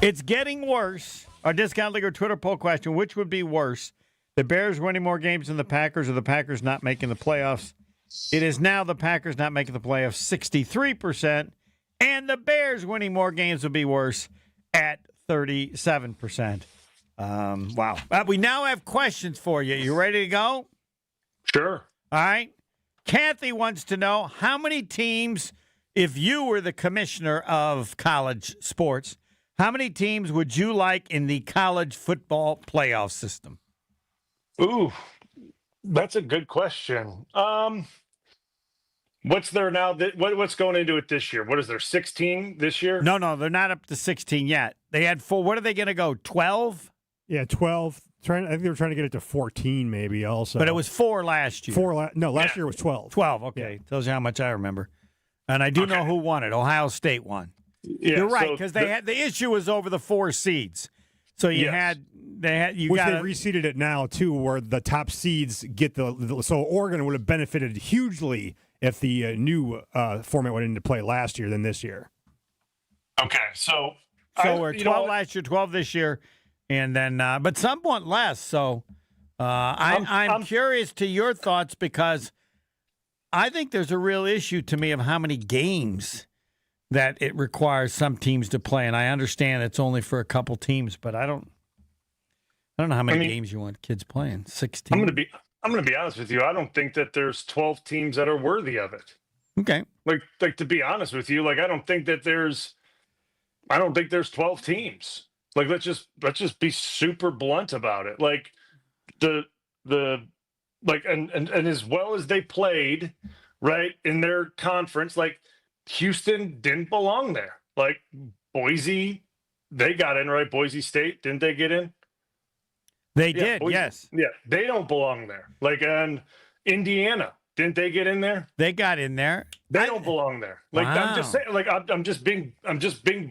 It's getting worse. Our Discount Leaguer Twitter poll question, which would be worse? The Bears winning more games than the Packers or the Packers not making the playoffs? It is now the Packers not making the playoffs, 63%, and the Bears winning more games would be worse at 37%. Wow. We now have questions for you. You ready to go? Sure. All right. Kathy wants to know how many teams, if you were the commissioner of college sports, how many teams would you like in the college football playoff system? Ooh, that's a good question. What's there now? What's going into it this year? What is there, 16 this year? No, they're not up to 16 yet. They had 4. What are they going to go, 12? Yeah, 12. I think they were trying to get it to 14 maybe also. But it was 4 last year. Last year was 12. 12, okay. Yeah. Tells you how much I remember. And I do know who won it. Ohio State won. Yeah, you're right, because the issue was over the 4 seeds. So you Which they reseeded it now too, where the top seeds get so Oregon would have benefited hugely if the new format went into play last year than this year. Okay, so we're 12 last year, 12 this year, and then but somewhat less. So I'm curious to your thoughts, because I think there's a real issue to me of how many games that it requires some teams to play, and I understand it's only for a couple teams, but I don't know how many games you want kids playing. 16. I'm going to be honest with you. I don't think that there's 12 teams that are worthy of it. Okay. Like to be honest with you, I don't think there's 12 teams. Like let's just be super blunt about it. Like and as well as they played, right, in their conference, like Houston didn't belong there. Like Boise, they got in, right? Boise State, didn't they get in? They did, Boise, yes. Yeah, they don't belong there. Like, and Indiana, didn't they get in there? They got in there. They don't belong there. Like, wow. I'm just saying. Like, I'm just being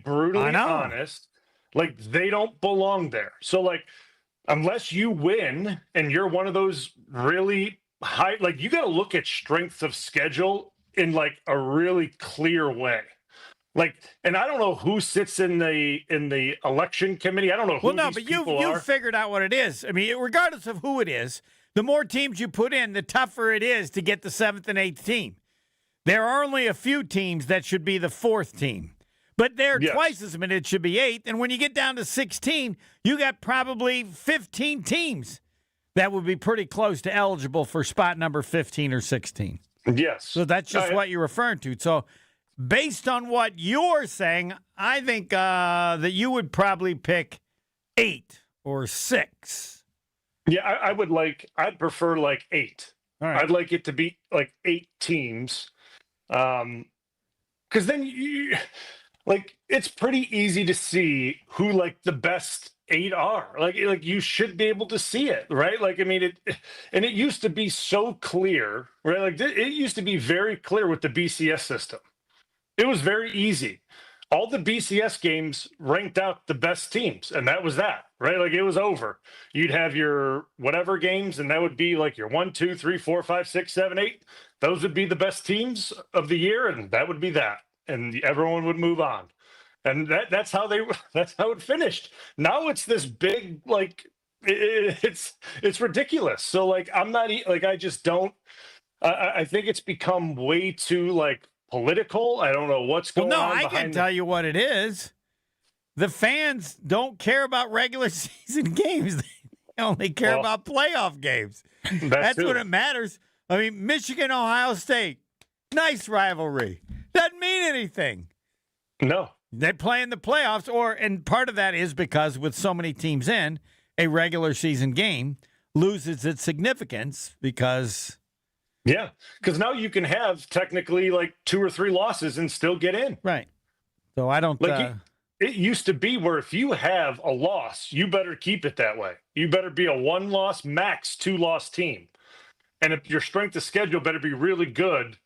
brutally honest. Like, they don't belong there. So, like, unless you win and you're one of those really high, like, you got to look at strength of schedule in like a really clear way. Like, and I don't know who sits in the election committee. I don't know who these people are. You figured out what it is. I mean, regardless of who it is, the more teams you put in, the tougher it is to get the 7th and 8th team. There are only a few teams that should be the 4th team, but they're twice as many. It should be 8th. And when you get down to 16, you got probably 15 teams that would be pretty close to eligible for spot number 15 or 16. Yes. So that's just what you're referring to. So based on what you're saying, I think that you would probably pick 8 or 6. Yeah, I'd prefer like 8. All right. I'd like it to be like 8 teams. Because then it's pretty easy to see who like the best 8 are. Like you should be able to see it, right? Like, I mean, it used to be so clear, right? Like it used to be very clear with the BCS system. It was very easy. All the BCS games ranked out the best teams, and that was that, right? Like it was over. You'd have your whatever games, and that would be like your 1, 2, 3, 4, 5, 6, 7, 8. Those would be the best teams of the year, and that would be that. And everyone would move on. And that's how it finished. Now it's this big, like it's ridiculous. So like I'm not like I just don't. I think it's become way too like political. I don't know what's going on. No, I can tell you what it is. The fans don't care about regular season games. They only care about playoff games. That's what it matters. I mean, Michigan, Ohio State, nice rivalry. Doesn't mean anything. No. They play in the playoffs, and part of that is because with so many teams in, a regular season game loses its significance because... Yeah, because now you can have technically like 2 or 3 losses and still get in. Right. So I don't... It used to be where if you have a loss, you better keep it that way. You better be a 1-loss, max 2-loss team. And if your strength of schedule better be really good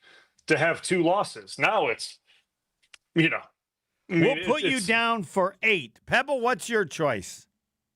to have 2 losses. Now it's, we'll put you down for 8. Pebble, what's your choice?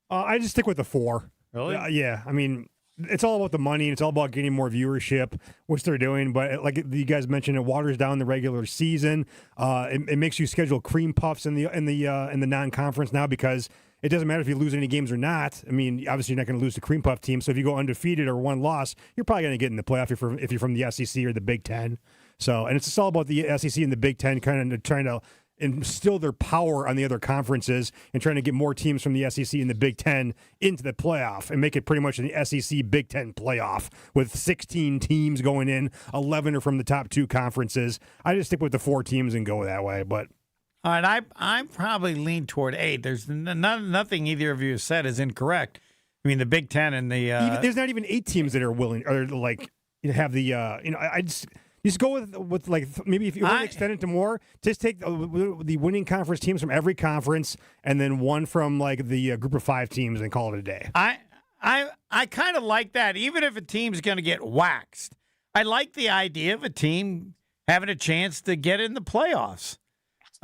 I just stick with the 4. Really? Yeah. I mean, it's all about the money. It's all about getting more viewership, which they're doing. But like you guys mentioned, it waters down the regular season. It makes you schedule cream puffs in the non-conference now because it doesn't matter if you lose any games or not. I mean, obviously you're not going to lose the cream puff team. So if you go undefeated or one loss, you're probably going to get in the playoff if you're from the SEC or the Big Ten. So, and it's all about the SEC and the Big Ten kind of trying to instill their power on the other conferences and trying to get more teams from the SEC and the Big Ten into the playoff and make it pretty much an SEC Big Ten playoff with 16 teams going in, 11 are from the top 2 conferences. I just stick with the 4 teams and go that way. But all right, I probably lean toward 8. There's nothing either of you said is incorrect. I mean, the Big Ten and the there's not even 8 teams that are willing or like have the I just go with like maybe if you want to extend it to more, just take the winning conference teams from every conference and then one from like the group of 5 teams and call it a day. I kind of like that, even if a team's going to get waxed. I like the idea of a team having a chance to get in the playoffs.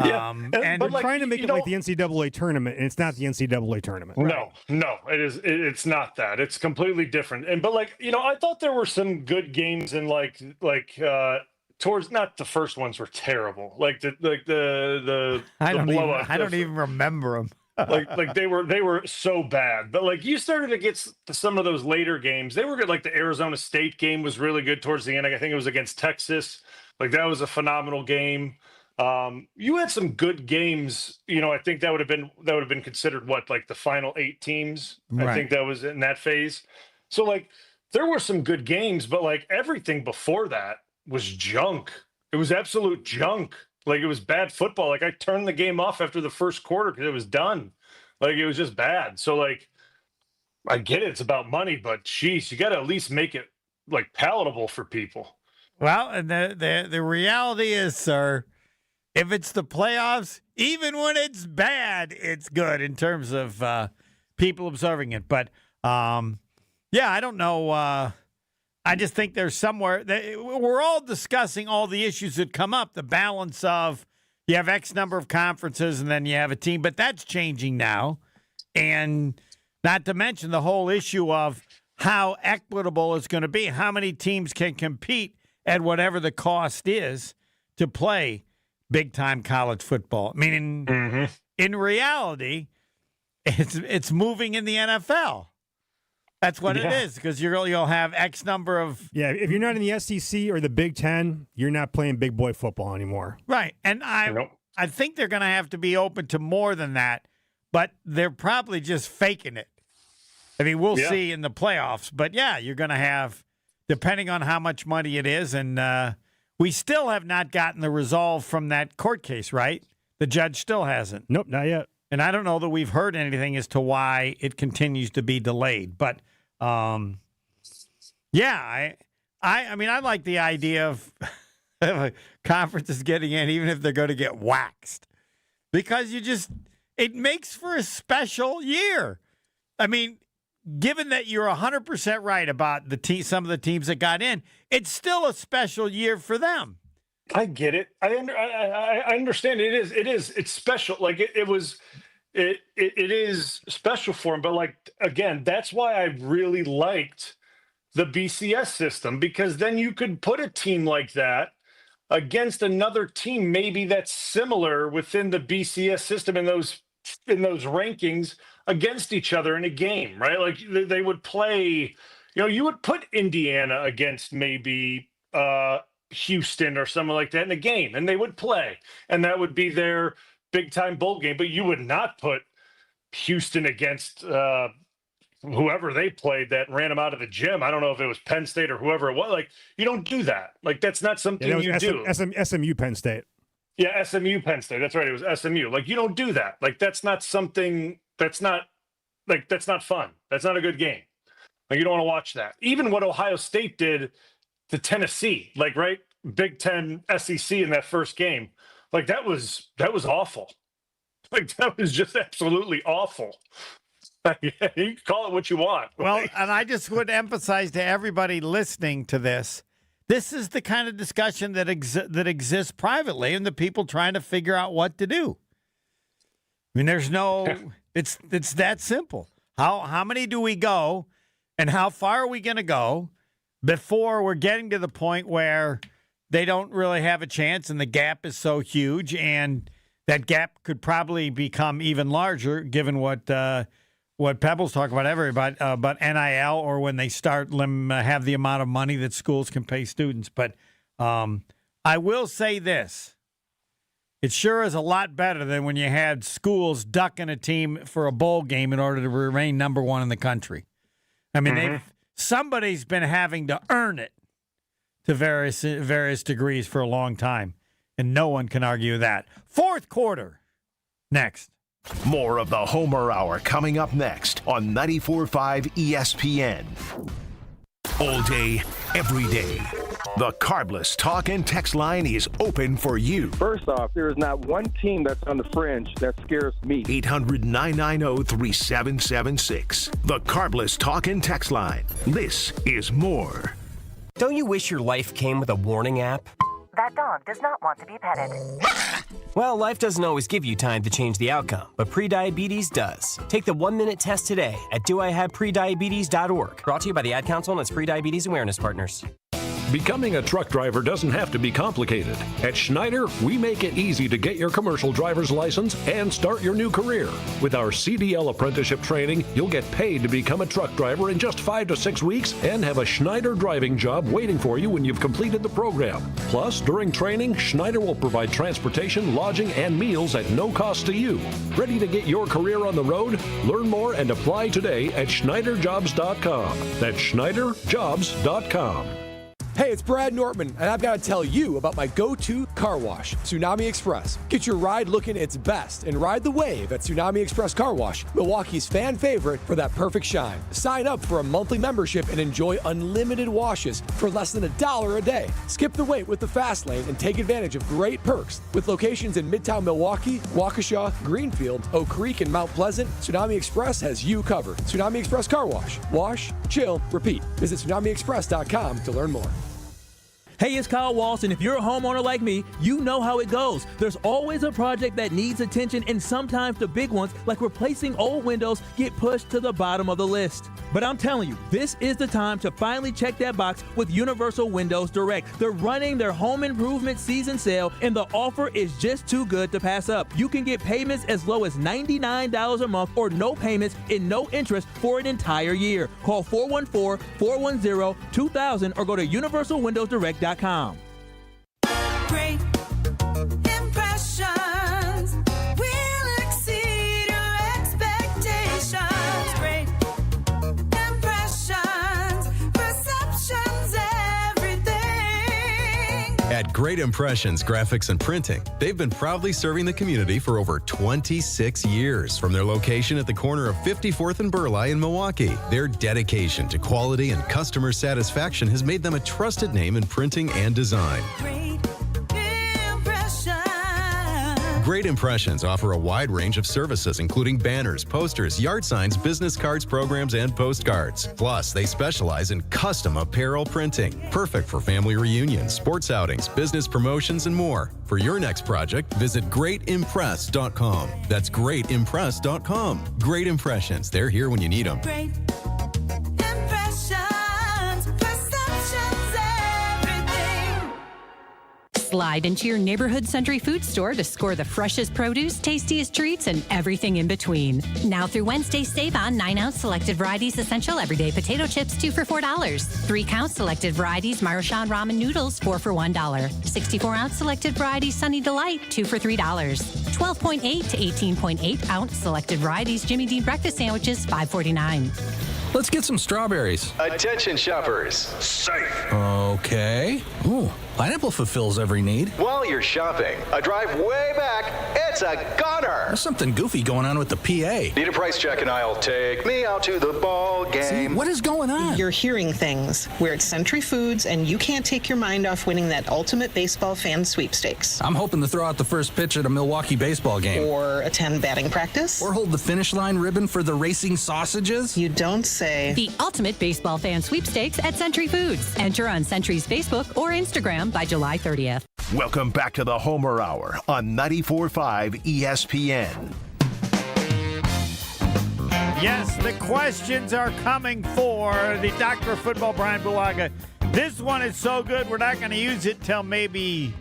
Yeah, and but like, trying to make it like the NCAA tournament, and it's not the NCAA tournament. No, it is. It's not that. It's completely different. But like I thought there were some good games in towards not the first ones were terrible. Like the I don't blowout. even remember them. like they were so bad. But like you started to get to some of those later games. They were good. Like the Arizona State game was really good towards the end. I think it was against Texas. Like that was a phenomenal game. You had some good games. I think that would have been considered like the final 8 teams. Right. I think that was in that phase. So like there were some good games, but like everything before that was junk. It was absolute junk. Like it was bad football. Like I turned the game off after the first quarter because it was done. Like it was just bad. So like I get it. It's about money, but geez, you got to at least make it like palatable for people. Well, and the reality is, sir, if it's the playoffs, even when it's bad, it's good in terms of people observing it. But, I don't know. I just think there's somewhere we're all discussing all the issues that come up, the balance of you have X number of conferences and then you have a team. But that's changing now. And not to mention the whole issue of how equitable it's going to be, how many teams can compete at whatever the cost is to play big-time college football. Meaning, in reality, it's moving in the NFL. That's what it is, because you'll have X number of... Yeah, if you're not in the SEC or the Big Ten, you're not playing big boy football anymore. Right, and I think they're going to have to be open to more than that, but they're probably just faking it. I mean, we'll see in the playoffs, but you're going to have, depending on how much money it is, and... we still have not gotten the resolve from that court case, right? The judge still hasn't. Nope, not yet. And I don't know that we've heard anything as to why it continues to be delayed. But, I mean, I like the idea of conferences getting in, even if they're going to get waxed. Because it makes for a special year. I mean, given that you're 100% right about some of the teams that got in, it's still a special year for them. I get it. I understand. It's special. Like it is special for them. But like again, that's why I really liked the BCS system, because then you could put a team like that against another team maybe that's similar within the BCS system in those rankings against each other in a game, right? Like they would play, you would put Indiana against maybe Houston or someone like that in a game, and they would play, and that would be their big time bowl game. But you would not put Houston against whoever they played that ran them out of the gym. I don't know if it was Penn State or whoever it was. Like you don't do that. Like that's not something you do. SMU Penn State. Yeah, SMU Penn State. That's right. It was SMU. Like you don't do that. Like that's not something. That's not fun. That's not a good game. Like you don't want to watch that. Even what Ohio State did to Tennessee, like right, Big Ten SEC in that first game, like that was awful. Like that was just absolutely awful. You can call it what you want. Well, and I just would emphasize to everybody listening to this, this is the kind of discussion that exists privately, and the people trying to figure out what to do. I mean, there's no. It's that simple. How many do we go? And how far are we going to go before we're getting to the point where they don't really have a chance and the gap is so huge, and that gap could probably become even larger given what Pebble's talking about NIL, or when they start have the amount of money that schools can pay students. But I will say this. It sure is a lot better than when you had schools ducking a team for a bowl game in order to remain number one in the country. I mean, somebody's been having to earn it to various degrees for a long time, and no one can argue that. Fourth quarter, next. More of the Homer Hour coming up next on 94.5 ESPN. All day, every day. The Carbless Talk and Text line is open for you. First off, there is not one team that's on the fringe that scares me. 800-990-3776. The Carbless Talk and Text line. This is more. Don't you wish your life came with a warning app? That dog does not want to be petted. Well, life doesn't always give you time to change the outcome, but prediabetes does. Take the 1-minute test today at doihaveprediabetes.org. Brought to you by the Ad Council and its prediabetes awareness partners. Becoming a truck driver doesn't have to be complicated. At Schneider, we make it easy to get your commercial driver's license and start your new career. With our CDL apprenticeship training, you'll get paid to become a truck driver in just 5 to 6 weeks and have a Schneider driving job waiting for you when you've completed the program. Plus, during training, Schneider will provide transportation, lodging, and meals at no cost to you. Ready to get your career on the road? Learn more and apply today at SchneiderJobs.com. That's SchneiderJobs.com. Hey, it's Brad Nortman, and I've got to tell you about my go-to car wash, Tsunami Express. Get your ride looking its best and ride the wave at Tsunami Express Car Wash, Milwaukee's fan favorite for that perfect shine. Sign up for a monthly membership and enjoy unlimited washes for less than $1 a day. Skip the wait with the fast lane and take advantage of great perks. With locations in Midtown Milwaukee, Waukesha, Greenfield, Oak Creek, and Mount Pleasant, Tsunami Express has you covered. Tsunami Express Car Wash. Wash, chill, repeat. Visit TsunamiExpress.com to learn more. Hey, it's Kyle Walsh, and if you're a homeowner like me, you know how it goes. There's always a project that needs attention, and sometimes the big ones, like replacing old windows, get pushed to the bottom of the list. But I'm telling you, this is the time to finally check that box with Universal Windows Direct. They're running their home improvement season sale, and the offer is just too good to pass up. You can get payments as low as $99 a month or no payments and no interest for an entire year. Call 414-410-2000 or go to universalwindowsdirect.com. Great impressions will exceed your expectations. Great impressions, perceptions, everything. At Great Impressions Graphics and Printing, they've been proudly serving the community for over 26 years. From their location at the corner of 54th and Burleigh in Milwaukee, their dedication to quality and customer satisfaction has made them a trusted name in printing and design. Great Impressions offer a wide range of services, including banners, posters, yard signs, business cards, programs, and postcards. Plus, they specialize in custom apparel printing, perfect for family reunions, sports outings, business promotions, and more. For your next project, visit greatimpress.com. That's greatimpress.com. Great Impressions. They're here when you need them. Great impressions, perceptions, everything. Slide into your neighborhood Century Food Store to score the freshest produce, tastiest treats, and everything in between. Now through Wednesday, save on 9-ounce selected varieties essential everyday potato chips, 2 for $4. 3-count selected varieties Marushan ramen noodles, 4 for $1. 64-ounce selected varieties Sunny Delight, 2 for $3. 12.8 to 18.8 ounce selected varieties Jimmy Dean breakfast sandwiches, $5.49. Let's get some strawberries. Attention shoppers. Safe. Okay. Ooh, pineapple fulfills every need. While you're shopping, a drive way back, it's a gunner. There's something goofy going on with the PA. Need a price check and I'll take me out to the ball game. See, what is going on? You're hearing things. We're at Century Foods, and you can't take your mind off winning that ultimate baseball fan sweepstakes. I'm hoping to throw out the first pitch at a Milwaukee baseball game. Or attend batting practice. Or hold the finish line ribbon for the racing sausages. You don't say. The ultimate baseball fan sweepstakes at Century Foods. Enter on Century's Facebook or Instagram by July 30th. Welcome back to the Homer Hour on 94.5 ESPN. Yes, the questions are coming for the Doctor of Football, Bryan Bulaga. This one is so good, we're not going to use it till maybe,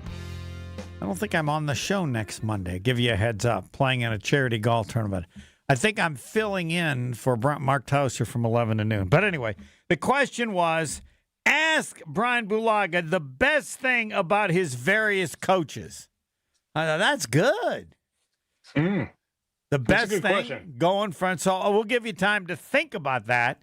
I don't think I'm on the show next Monday. I'll give you a heads up, playing in a charity golf tournament. I think I'm filling in for Mark Tauser from 11 to noon. But anyway, the question was, ask Bryan Bulaga the best thing about his various coaches. That's good. The best thing question. Going front. So we'll give you time to think about that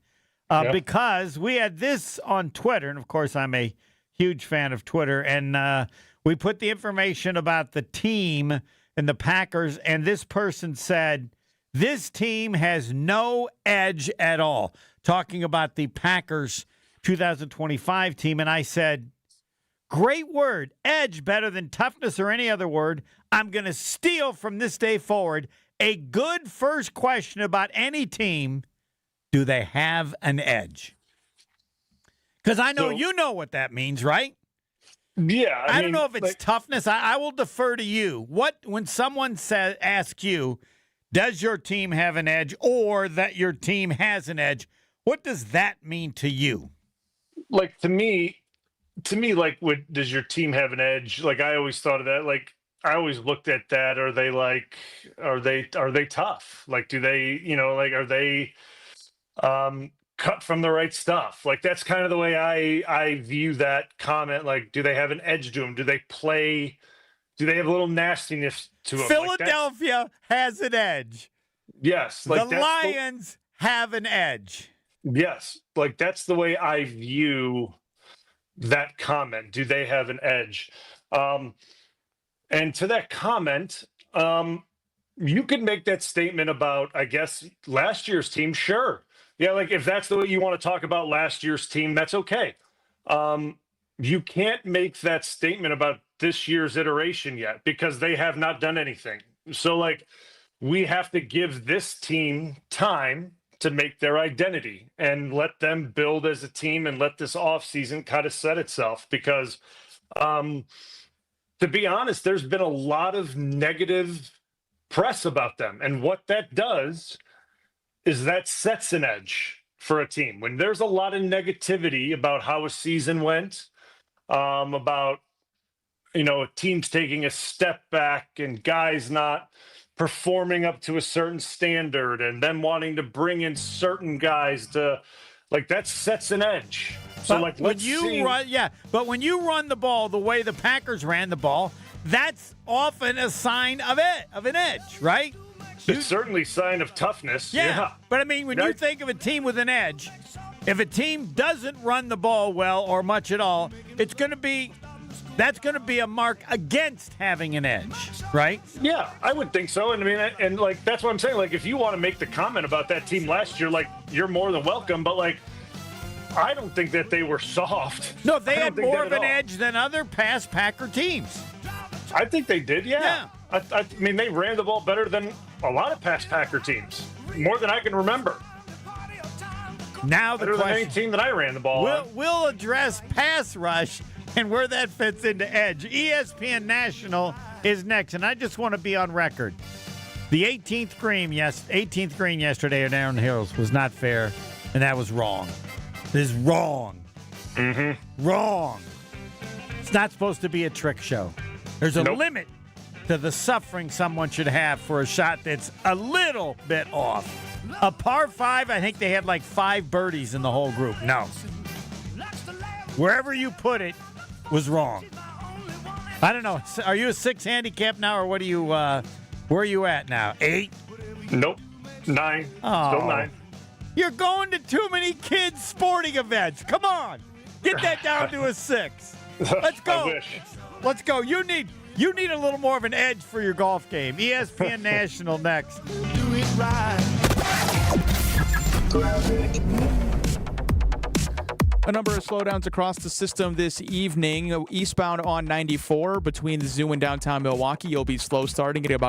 because we had this on Twitter. And, of course, I'm a huge fan of Twitter. And we put the information about the team and the Packers. And this person said, this team has no edge at all. Talking about the Packers 2025 team. And I said, great word. Edge better than toughness or any other word. I'm going to steal from this day forward a good first question about any team. Do they have an edge? Because I know you know what that means, right? Yeah. I don't know if it's toughness. I will defer to you. When someone asks you, does your team have an edge or that your team has an edge, what does that mean to you? Like, to me, like, does your team have an edge? Like, I always thought of that. Like, I always looked at that. Are they tough? Like, do they, are they cut from the right stuff? Like, that's kind of the way I view that comment. Like, do they have an edge to them? Do they have a little nastiness to them? Philadelphia has an edge. Yes. Like the Lions have an edge. Yes. Like, that's the way I view that comment. Do they have an edge? And to that comment, you could make that statement about, I guess, last year's team. Sure. Yeah, like, if that's the way you want to talk about last year's team, that's okay. You can't make that statement about this year's iteration yet because they have not done anything. So, like, we have to give this team time to make their identity and let them build as a team and let this offseason kind of set itself because to be honest, there's been a lot of negative press about them. And what that does is that sets an edge for a team. When there's a lot of negativity about how a season went, about, teams taking a step back and guys not performing up to a certain standard and then wanting to bring in certain guys to, like, that sets an edge. So, like, when you run the ball the way the Packers ran the ball, that's often a sign of an edge, right? It's certainly a sign of toughness. Yeah. But I mean, when you think of a team with an edge, if a team doesn't run the ball well or much at all, that's going to be a mark against having an edge, right? Yeah, I would think so. And I mean, and like, that's what I'm saying. Like, if you want to make the comment about that team last year, like, you're more than welcome. But, like, I don't think that they were soft. No, they had more of an edge than other past Packer teams. I think they did, yeah. I mean, they ran the ball better than a lot of past Packer teams, more than I can remember. Now the better question, than any team that I ran the ball on. We'll address pass rush and where that fits into edge. ESPN National is next, and I just want to be on record. The 18th green yesterday at Aaron Hills was not fair, and that was wrong. This is wrong. Wrong. It's not supposed to be a trick show. There's a limit to the suffering someone should have for a shot that's a little bit off. A par 5, I think they had like 5 birdies in the whole group. No. Wherever you put it was wrong. I don't know. Are you a 6 handicap now, or what are you? Where are you at now? 8? Nope. 9. Oh. Still 9. You're going to too many kids' sporting events. Come on. Get that down to a 6. Let's go. I wish. Let's go. You need a little more of an edge for your golf game. ESPN National next. Do it right. A number of slowdowns across the system this evening. Eastbound on 94 between the zoo and downtown Milwaukee. You'll be slow starting at about